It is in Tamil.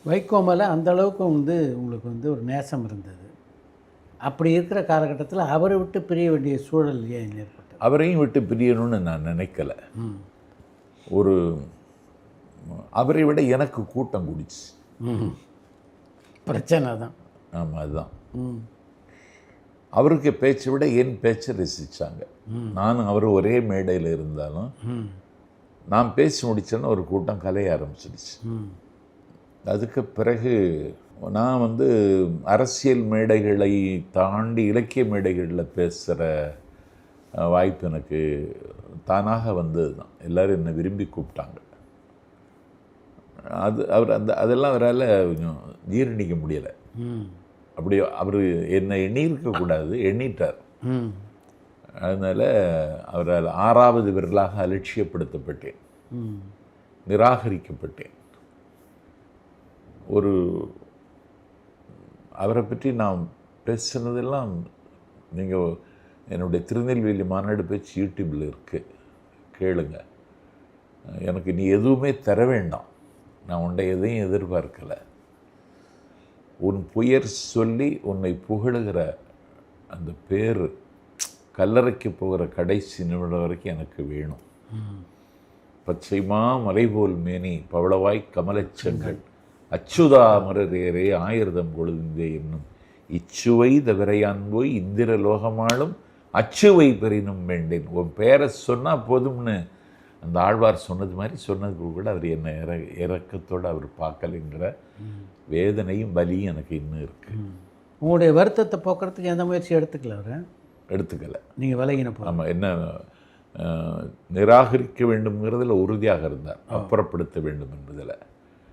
வைகோ மேலே அந்த அளவுக்கு வந்து உங்களுக்கு வந்து ஒரு நேசம் இருந்தது. அப்படி இருக்கிற காலகட்டத்தில் அவரை விட்டு பிரிய வேண்டிய சூழல் ஏன் ஏற்பட்டது? அவரையும் விட்டு பிரியணும்னு நான் நினைக்கல. ஒரு அவரை விட எனக்கு கூட்டம் கூடிச்சு. பிரச்சனை தான். ஆமாம், அதுதான். அவருக்கு பேச்சை விட என் பேச்சை ரசித்தாங்க. நானும் அவர் ஒரே மேடையில் இருந்தாலும் நான் பேசி முடித்தேன்னு ஒரு கூட்டம் கலைய ஆரம்பிச்சிடுச்சு. அதுக்கு பிறகு நான் வந்து அரசியல் மேடைகளை தாண்டி இலக்கிய மேடைகளில் பேசுகிற வாய்ப்பு எனக்கு தானாக வந்தது தான். எல்லோரும் என்னை விரும்பி கூப்பிட்டாங்க. அவர் அதெல்லாம் அவரால் கொஞ்சம் ஜீரணிக்க முடியலை. அப்படி அவர் என்னை எண்ணியிருக்கக்கூடாது, எண்ணிட்டார். அதனால் அவரால் 6வது விரலாக அலட்சியப்படுத்தப்பட்டேன், நிராகரிக்கப்பட்டேன். அவரை பற்றி நான் பேசுனதெல்லாம் நீங்கள் என்னுடைய திருநெல்வேலி மாநாடு பேச்சு யூடியூப்பில் இருக்குது, கேளுங்க. எனக்கு நீ எதுவுமே தர வேண்டாம், நான் உன்னை எதையும் எதிர்பார்க்கலை. உன் புயர் சொல்லி உன்னை புகழுகிற அந்த பேர் கல்லறைக்கு போகிற கடைசி நிமிடம் வரைக்கும் எனக்கு வேணும். பச்சைமா மறைபோல் மேனி பவளவாய் கமலச்செங்கல் அச்சுதா மரரேரே ஆயிரதம் கொழுந்தே என்னும் இச்சுவை தவிரையான் போய் இந்திர லோகமாலும் அச்சுவை பெறினும் வேண்டேன். உன் பேரை சொன்னால் போதும்னு அந்த ஆழ்வார் சொன்னது மாதிரி சொன்னதுக்கு கூட அவர் என்னை இறக்கத்தோடு அவர் பார்க்கலைங்கிற வேதனையும் வலியும் எனக்கு இன்னும் இருக்குது. உங்களுடைய வருத்தத்தை போக்குறதுக்கு எந்த முயற்சி எடுத்துக்கலை. நீங்கள் விலகின போது ஆமாம், என்ன நிராகரிக்க வேண்டும்ங்கிறதுல உறுதியாக இருந்தார், அப்புறப்படுத்த வேண்டும் என்பதில்.